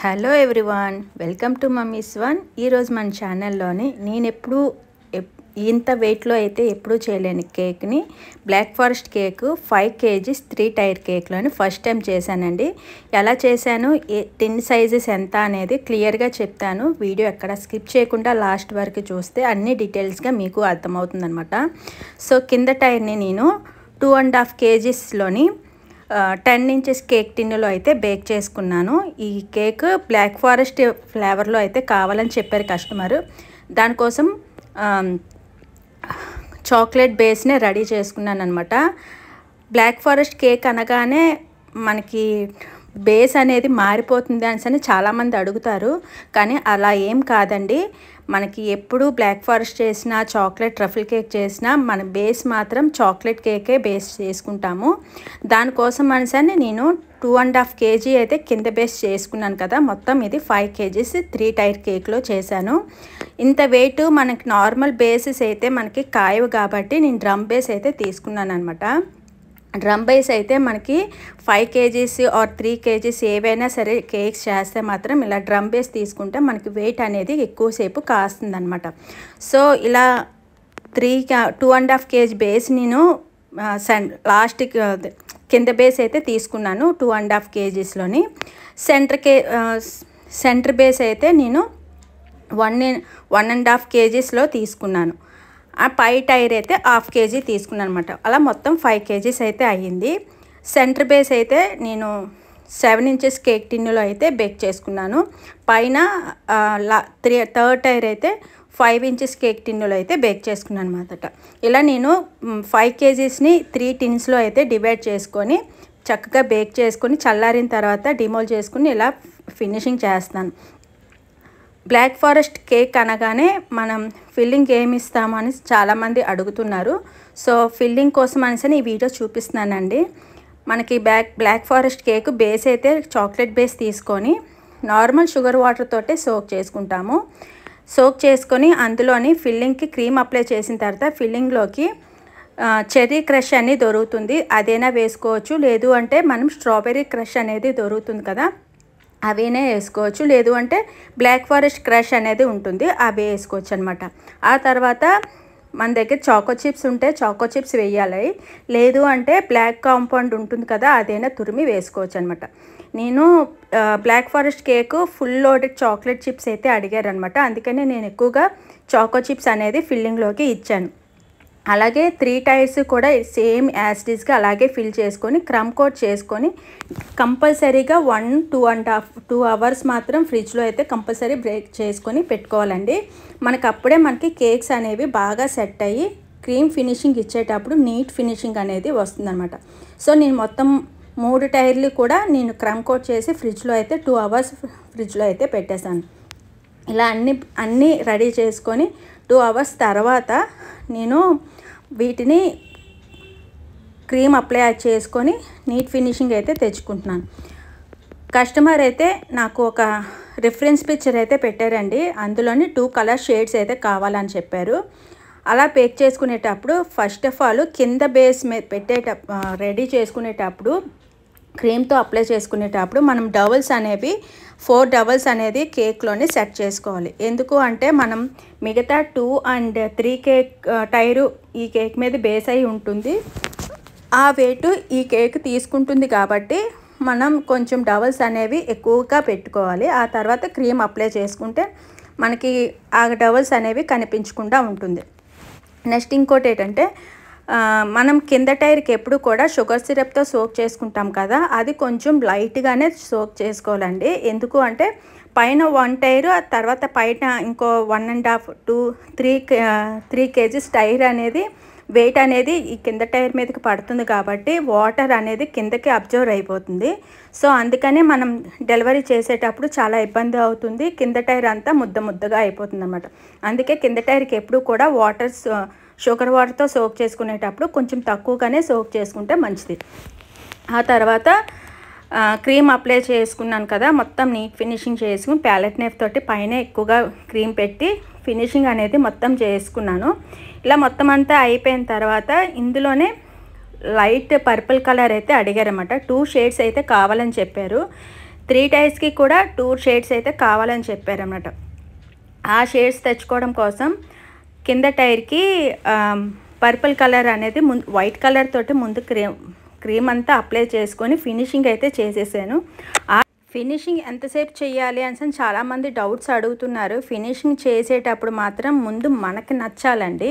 Hello everyone, welcome to mummies one. ఈరోజు మన ఛానల్లోని నేను ఇంత వెయిట్లో అయితే ఎప్పుడూ చేయలేని కేక్ని, black forest cake 5 kgs 3 tier కేక్లోని ఫస్ట్ టైం చేశానండి. ఎలా చేశాను, టిన్ సైజెస్ ఎంత అనేది క్లియర్గా చెప్తాను. వీడియో ఎక్కడ స్కిప్ చేయకుండా లాస్ట్ వరకు చూస్తే అన్ని డీటెయిల్స్గా మీకు అర్థమవుతుంది అనమాట. సో కింద టైర్ని నేను 2.5 kgsలోని 10 inches కేక్ టిన్నులో అయితే బేక్ చేసుకున్నాను. ఈ కేక్ బ్లాక్ ఫారెస్ట్ ఫ్లేవర్లో అయితే కావాలని చెప్పారు కస్టమరు. దానికోసం చాక్లెట్ బేస్నే రెడీ చేసుకున్నాను అనమాట. బ్లాక్ ఫారెస్ట్ కేక్ అనగానే మనకి బేస్ అనేది మారిపోతుంది అని చాలామంది అడుగుతారు, కానీ అలా ఏం కాదండి. మనకి ఎప్పుడు బ్లాక్ ఫారెస్ట్ చేసినా, చాక్లెట్ ట్రఫుల్ కేక్ చేసినా మన బేస్ మాత్రం చాక్లెట్ కేకే బేస్ చేసుకుంటాము. దానికోసం అని నేను 2.5 kg అయితే కింద బేస్ చేసుకున్నాను కదా. మొత్తం ఇది 5 kgs 3 టైర్ కేక్లో చేశాను. ఇంత వెయిట్ మనకి నార్మల్ బేసెస్ అయితే మనకి కాయవు కాబట్టి నేను డ్రమ్ బేస్ అయితే తీసుకున్నాను అనమాట. డ్రమ్ బేస్ అయితే మనకి 5 kgs ఆర్ 3 kgs ఏవైనా సరే కేక్స్ చేస్తే మాత్రం ఇలా డ్రమ్ బేస్ తీసుకుంటే మనకి వెయిట్ అనేది ఎక్కువసేపు కాస్తుంది అనమాట. సో ఇలా 2.5 kg బేస్ నేను లాస్ట్ కింద బేస్ అయితే తీసుకున్నాను 2.5 kgsలోని. సెంటర్ బేస్ అయితే నేను 1.5 kgsలో తీసుకున్నాను. ఆ పై టైర్ అయితే 1/2 kg తీసుకున్నాను అనమాట. అలా మొత్తం 5 kgs అయితే అయ్యింది. సెంటర్ బేస్ అయితే నేను 7 inches కేక్ టిన్నులో అయితే బేక్ చేసుకున్నాను. పైన థర్డ్ టైర్ అయితే 5 inches కేక్ టిన్నులో అయితే బేక్ చేసుకున్నాను అనమాట. ఇలా నేను 5 kgsని 3 టిన్స్లో అయితే డివైడ్ చేసుకొని చక్కగా బేక్ చేసుకొని చల్లారిన తర్వాత డిమోల్ చేసుకుని ఇలా ఫినిషింగ్ చేస్తాను. బ్లాక్ ఫారెస్ట్ కేక్ అనగానే మనం ఫిల్లింగ్ ఏమి ఇస్తాము అని చాలామంది అడుగుతున్నారు. సో ఫిల్లింగ్ కోసం అనేసి ఈ వీడియో చూపిస్తున్నానండి. మనకి బ్లాక్ ఫారెస్ట్ కేక్ బేస్ అయితే చాక్లెట్ బేస్ తీసుకొని నార్మల్ షుగర్ వాటర్ తోటే సోక్ చేసుకుంటాము. సోక్ చేసుకొని అందులోని ఫిల్లింగ్కి క్రీమ్ అప్లై చేసిన తర్వాత ఫిల్లింగ్లోకి చెర్రీ క్రష్ అనేది దొరుకుతుంది, అదైనా వేసుకోవచ్చు. లేదు అంటే మనం స్ట్రాబెర్రీ క్రష్ అనేది దొరుకుతుంది కదా, అవేనే వేసుకోవచ్చు. లేదు అంటే బ్లాక్ ఫారెస్ట్ క్రష్ అనేది ఉంటుంది, అవి వేసుకోవచ్చు అనమాట. ఆ తర్వాత మన దగ్గర చాకో చిప్స్ ఉంటే చాకో చిప్స్ వేయాలి. లేదు అంటే బ్లాక్ కాంపౌండ్ ఉంటుంది కదా, అదైనా తురిమి వేసుకోవచ్చు అనమాట. నేను black forest cake full loaded chocolate chips అయితే అడిగారు అనమాట. అందుకని నేను ఎక్కువగా చాకో చిప్స్ అనేది ఫిల్లింగ్లోకి ఇచ్చాను. అలాగే 3 టైర్స్ కూడా సేమ్ యాసిడ్స్గా అలాగే ఫిల్ చేసుకొని క్రమ్ కోట్ చేసుకొని కంపల్సరీగా 1-2 hours మాత్రం ఫ్రిడ్జ్లో అయితే కంపల్సరీ బ్రేక్ చేసుకొని పెట్టుకోవాలండి. మనకు అప్పుడే మనకి కేక్స్ అనేవి బాగా సెట్ అయ్యి క్రీమ్ ఫినిషింగ్ ఇచ్చేటప్పుడు నీట్ ఫినిషింగ్ అనేది వస్తుందన్నమాట. సో నేను మొత్తం 3 టైర్లు కూడా నేను క్రమ్ కోట్ చేసి ఫ్రిడ్జ్లో అయితే 2 hours ఫ్రిడ్జ్లో అయితే పెట్టేశాను. ఇలా అన్నీ రెడీ చేసుకొని 2 hours తర్వాత నేను వీటిని క్రీమ్ అప్లై చేసుకొని నీట్ ఫినిషింగ్ అయితే తెచ్చుకుంటున్నాను. కస్టమర్ అయితే నాకు ఒక రిఫరెన్స్ పిక్చర్ అయితే పెట్టారండి. అందులోని 2 కలర్ షేడ్స్ అయితే కావాలని చెప్పారు. అలా పేక్ చేసుకునేటప్పుడు ఫస్ట్ ఆఫ్ ఆల్ కింద బేస్ మీద రెడీ చేసుకునేటప్పుడు క్రీమ్తో అప్లై చేసుకునేటప్పుడు మనం డబల్స్ అనేవి 4 డబల్స్ అనేది కేక్లోనే సెట్ చేసుకోవాలి. ఎందుకు అంటే మనం మిగతా 2 and 3 కేక్ టైరు ఈ కేక్ మీద బేస్ అయి ఉంటుంది, ఆ వెయిట్ ఈ కేక్ తీసుకుంటుంది కాబట్టి మనం కొంచెం డబల్స్ అనేవి ఎక్కువగా పెట్టుకోవాలి. ఆ తర్వాత క్రీమ్ అప్లై చేసుకుంటే మనకి ఆ డబల్స్ అనేవి కనిపించకుండా ఉంటుంది. నెక్స్ట్ ఇంకోటి ఏంటంటే మనం కింద టైర్కి ఎప్పుడు కూడా షుగర్ సిరప్తో సోక్ చేసుకుంటాం కదా, అది కొంచెం లైట్గానే సోక్ చేసుకోవాలండి. ఎందుకు అంటే పైన 1 టైర్, తర్వాత పైన ఇంకో 1.5-3 kgs టైర్ అనేది వెయిట్ అనేది ఈ కింద టైర్ మీదకి పడుతుంది కాబట్టి వాటర్ అనేది కిందకి అబ్జర్వ్ అయిపోతుంది. సో అందుకనే మనం డెలివరీ చేసేటప్పుడు చాలా ఇబ్బంది అవుతుంది, కింద టైర్ అంతా ముద్దగా అయిపోతుంది అన్నమాట. అందుకే కింద టైర్కి ఎప్పుడు కూడా షుగర్ వాటర్తో సోక్ చేసుకునేటప్పుడు కొంచెం తక్కువగానే సోక్ చేసుకుంటే మంచిది. ఆ తర్వాత క్రీమ్ అప్లై చేసుకున్నాను కదా, మొత్తం నీట్ ఫినిషింగ్ చేసుకుని ప్యాలెట్ నైఫ్ తోటి పైన ఎక్కువగా క్రీమ్ పెట్టి ఫినిషింగ్ అనేది మొత్తం చేసుకున్నాను. ఇలా మొత్తం అంతా అయిపోయిన తర్వాత ఇందులోనే లైట్ పర్పుల్ కలర్ అయితే అడిగారన్నమాట. 2 షేడ్స్ అయితే కావాలని చెప్పారు. 3 టైర్స్కి కూడా 2 షేడ్స్ అయితే కావాలని చెప్పారన్నమాట. ఆ షేడ్స్ తెచ్చుకోవడం కోసం కింద టైర్కి పర్పుల్ కలర్ అనేది వైట్ కలర్ తోటి ముందు క్రీమ్ అంతా అప్లై చేసుకొని ఫినిషింగ్ అయితే చేసేసాను. ఆ ఫినిషింగ్ ఎంతసేపు చేయాలి అని చాలామంది డౌట్స్ అడుగుతున్నారు. ఫినిషింగ్ చేసేటప్పుడు మాత్రం ముందు మనకి నచ్చాలండి.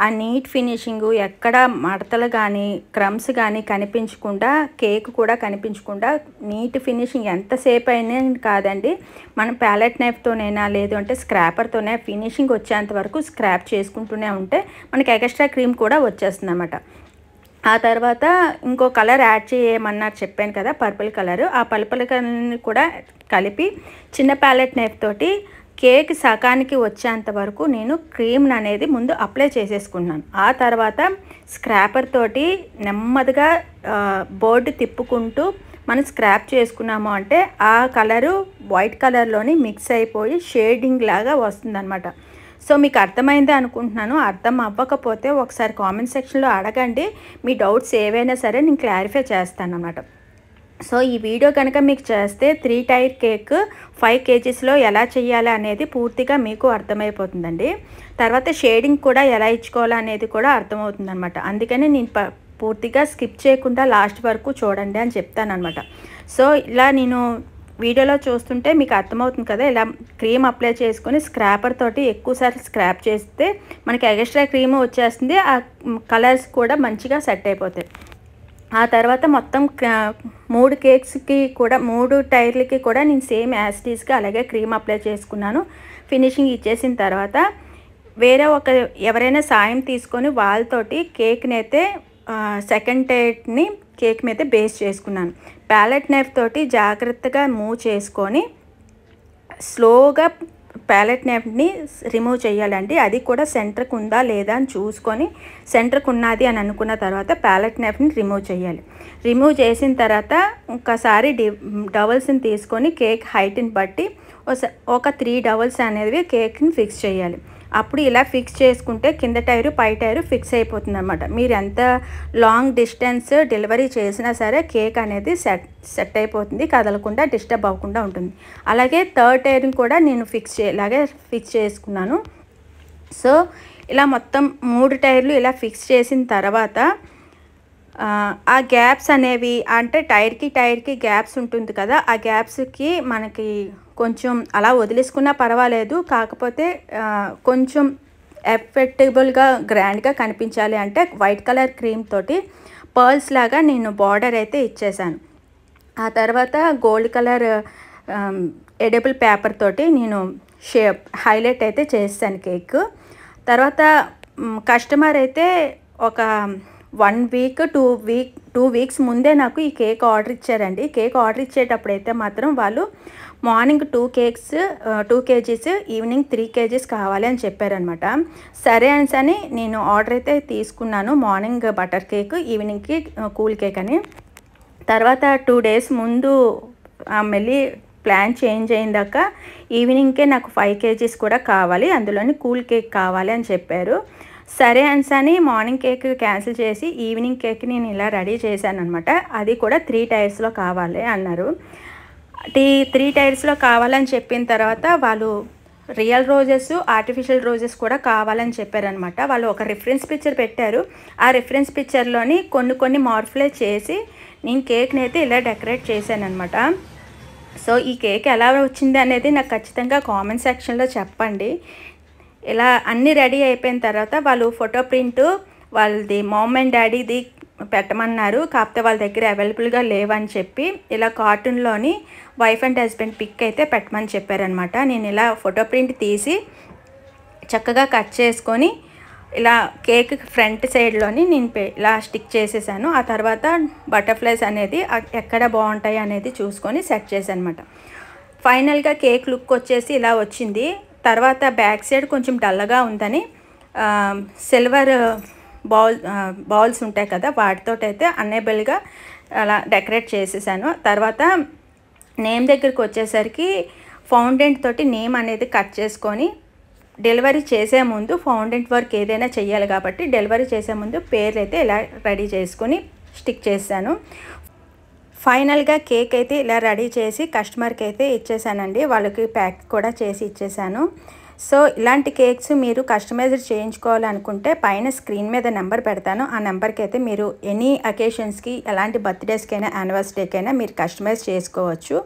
ఆ నీట్ ఫినిషింగు ఎక్కడ మడతలు కానీ క్రమ్స్ కానీ కనిపించకుండా, కేక్ కూడా కనిపించకుండా నీట్ ఫినిషింగ్ ఎంతసేపు అయినా కాదండి, మనం ప్యాలెట్ నైఫ్తోనైనా లేదు అంటే స్క్రాపర్తోనే ఫినిషింగ్ వచ్చేంత వరకు స్క్రాప్ చేసుకుంటూనే ఉంటే మనకి ఎక్స్ట్రా క్రీమ్ కూడా వచ్చేస్తుంది అన్నమాట. ఆ తర్వాత ఇంకో కలర్ యాడ్ చేయమన్నారు చెప్పాను కదా, పర్పుల్ కలరు. ఆ పర్పుల్ కలర్ని కూడా కలిపి చిన్న ప్యాలెట్ నైఫ్ తోటి కేక్ సగానికి వచ్చేంత వరకు నేను క్రీమ్ అనేది ముందు అప్లై చేసేసుకున్నాను. ఆ తర్వాత స్క్రాపర్ తోటి నెమ్మదిగా బోర్డు తిప్పుకుంటూ మనం స్క్రాప్ చేసుకున్నాము అంటే ఆ కలరు వైట్ కలర్లోని మిక్స్ అయిపోయి షేడింగ్ లాగా వస్తుందన్నమాట. సో మీకు అర్థమైందే అనుకుంటున్నాను. అర్థం అవ్వకపోతే ఒకసారి కామెంట్ సెక్షన్లో అడగండి. మీ డౌట్స్ ఏవైనా సరే నేను క్లారిఫై చేస్తాను అన్నమాట. సో ఈ వీడియో కనుక మీకు చేస్తే 3 టైర్ కేక్ 5 kgsలో ఎలా చేయాలి అనేది పూర్తిగా మీకు అర్థమైపోతుందండి. తర్వాత షేడింగ్ కూడా ఎలా ఇచ్చుకోవాలి అనేది కూడా అర్థమవుతుంది అనమాట. అందుకని నేను పూర్తిగా స్కిప్ చేయకుండా లాస్ట్ వరకు చూడండి అని చెప్తాను అనమాట. సో ఇలా నేను వీడియోలో చూస్తుంటే మీకు అర్థమవుతుంది కదా, ఇలా క్రీమ్ అప్లై చేసుకొని స్క్రాపర్ తోటి ఎక్కువసార్లు స్క్రాప్ చేస్తే మనకి ఎక్స్ట్రా క్రీమ్ వచ్చేస్తుంది. ఆ కలర్స్ కూడా మంచిగా సెట్ అయిపోతాయి. ఆ తర్వాత మొత్తం 3 కేక్స్కి కూడా 3 టైర్లకి కూడా నేను సేమ్ యాస్టీస్గా అలాగే క్రీమ్ అప్లై చేసుకున్నాను. ఫినిషింగ్ ఇచ్చేసిన తర్వాత వేరే ఎవరైనా సాయం తీసుకొని వాళ్ళతోటి కేక్ని అయితే సెకండ్ టైర్ని కేక్ మీద బేస్ చేసుకున్నాను. ప్యాలెట్ నైఫ్ తోటి జాగ్రత్తగా మూవ్ చేసుకొని స్లోగా ప్యాలెట్ నైఫ్ని రిమూవ్ చేయాలండి. అది కూడా సెంటర్కి ఉందా లేదా అని చూసుకొని సెంటర్కి ఉన్నది అని అనుకున్న తర్వాత ప్యాలెట్ నైఫ్ని రిమూవ్ చేయాలి. రిమూవ్ చేసిన తర్వాత ఒకసారి డబల్స్ని తీసుకొని కేక్ హైట్ని బట్టి ఒక 3 డబల్స్ అనేవి కేక్ని ఫిక్స్ చేయాలి. అప్పుడు ఇలా ఫిక్స్ చేసుకుంటే కింద టైరు పై టైరు ఫిక్స్ అయిపోతుంది అనమాట. మీరు ఎంత లాంగ్ డిస్టెన్స్ డెలివరీ చేసినా సరే కేక్ అనేది సెట్ అయిపోతుంది, కదలకుండా డిస్టర్బ్ అవ్వకుండా ఉంటుంది. అలాగే థర్డ్ టైర్ని కూడా నేను ఇలాగే ఫిక్స్ చేసుకున్నాను. సో ఇలా మొత్తం 3 టైర్లు ఇలా ఫిక్స్ చేసిన తర్వాత ఆ గ్యాప్స్ అనేవి అంటే టైర్కి గ్యాప్స్ ఉంటుంది కదా, ఆ గ్యాప్స్కి మనకి కొంచెం అలా వదిలేసుకున్నా పర్వాలేదు. కాకపోతే కొంచెం ఎఫెక్టబుల్గా గ్రాండ్గా కనిపించాలి అంటే వైట్ కలర్ క్రీమ్ తోటి పర్ల్స్ లాగా నేను బార్డర్ అయితే ఇచ్చేసాను. ఆ తర్వాత గోల్డ్ కలర్ ఎడిబుల్ పేపర్ తోటి నేను హైలైట్ అయితే చేస్తాను కేక్. తర్వాత కస్టమర్ అయితే ఒక 1 వీక్ 2 వీక్స్ ముందే నాకు ఈ కేక్ ఆర్డర్ ఇచ్చారండి. కేక్ ఆర్డర్ ఇచ్చేటప్పుడు అయితే మాత్రం వాళ్ళు మార్నింగ్ 2 kgs ఈవినింగ్ 3 kgs కావాలి అని చెప్పారనమాట. సరే అని నేను ఆర్డర్ అయితే తీసుకున్నాను. మార్నింగ్ బటర్ కేక్, ఈవినింగ్కి కూల్ కేక్ అని. తర్వాత 2 days ముందు మళ్ళీ ప్లాన్ చేంజ్ అయిందాక ఈవినింగ్కే నాకు 5 kgs కూడా కావాలి, అందులోని కూల్ కేక్ కావాలి అని చెప్పారు. సరే అని మార్నింగ్ కేక్ క్యాన్సిల్ చేసి ఈవినింగ్ కేక్ నేను ఇలా రెడీ చేశాను అనమాట. అది కూడా 3 టైర్స్లో కావాలి అన్నారు. 3 టైర్స్లో కావాలని చెప్పిన తర్వాత వాళ్ళు రియల్ రోజెస్, ఆర్టిఫిషియల్ రోజెస్ కూడా కావాలని చెప్పారనమాట. వాళ్ళు ఒక రిఫరెన్స్ పిక్చర్ పెట్టారు. ఆ రిఫరెన్స్ పిక్చర్లోని కొన్ని మార్పులే చేసి నేను కేక్ని అయితే ఇలా డెకరేట్ చేశాను అనమాట. సో ఈ కేక్ ఎలా వచ్చింది అనేది నాకు ఖచ్చితంగా కామెంట్ సెక్షన్లో చెప్పండి. ఇలా అన్నీ రెడీ అయిపోయిన తర్వాత వాళ్ళు ఫోటో ప్రింట్ వాళ్ళది మామ్ అండ్ డాడీది పెట్టమన్నారు. కాకపోతే వాళ్ళ దగ్గర అవైలబుల్గా లేవని చెప్పి ఇలా కార్టూన్లోని వైఫ్ అండ్ హస్బెండ్ పిక్ అయితే పెట్టమని చెప్పారనమాట. నేను ఇలా ఫోటో ప్రింట్ తీసి చక్కగా కట్ చేసుకొని ఇలా కేక్ ఫ్రంట్ సైడ్లోని నేను ఇలా స్టిక్ చేసేసాను. ఆ తర్వాత బటర్ఫ్లైస్ అనేది ఎక్కడ బాగుంటాయి అనేది చూసుకొని సెట్ చేశాను అనమాట. ఫైనల్గా కేక్ లుక్ వచ్చేసి ఇలా వచ్చింది. తర్వాత బ్యాక్ సైడ్ కొంచెం డల్గా ఉందని సిల్వర్ బాల్స్ ఉంటాయి కదా, వాటితోటైతే అన్నేబుల్గా అలా డెకరేట్ చేసేసాను. తర్వాత నేమ్ దగ్గరికి వచ్చేసరికి ఫౌండెంట్ తోటి నేమ్ అనేది కట్ చేసుకొని డెలివరీ చేసే ముందు ఫౌండెంట్ వర్క్ ఏదైనా చెయ్యాలి కాబట్టి డెలివరీ చేసే ముందు పేర్లు అయితే ఇలా రెడీ చేసుకొని స్టిక్ చేశాను. ఫైనల్గా కేక్ అయితే ఇలా రెడీ చేసి కస్టమర్కి అయితే ఇచ్చేసానండి. వాళ్ళకి ప్యాక్ కూడా చేసి ఇచ్చేసాను. సో ఇలాంటి కేక్స్ మీరు కస్టమైజ్ చేయించుకోవాలనుకుంటే పైన స్క్రీన్ మీద నెంబర్ పెడతాను. ఆ నెంబర్కి అయితే మీరు ఎనీ అకేషన్స్కి, ఎలాంటి బర్త్డేస్కైనా, యానివర్సరీకైనా మీరు కస్టమైజ్ చేసుకోవచ్చు.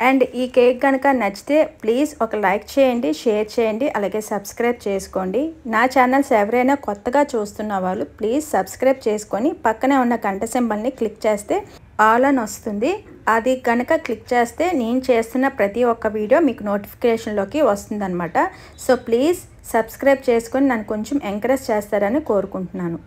అండ్ ఈ కేక్ కనుక నచ్చితే ప్లీజ్ ఒక లైక్ చేయండి, షేర్ చేయండి, అలాగే సబ్స్క్రైబ్ చేసుకోండి. నా ఛానల్స్ ఎవరైనా కొత్తగా చూస్తున్న వాళ్ళు ప్లీజ్ సబ్స్క్రైబ్ చేసుకొని పక్కనే ఉన్న గంట సింబల్ని క్లిక్ చేస్తే ఆల్ అని వస్తుంది. అది కనుక క్లిక్ చేస్తే నేను చేస్తున్న ప్రతి ఒక్క వీడియో మీకు నోటిఫికేషన్లోకి వస్తుందన్నమాట. సో ప్లీజ్ సబ్స్క్రైబ్ చేసుకొని నన్ను కొంచెం ఎంకరేజ్ చేస్తారని కోరుకుంటున్నాను.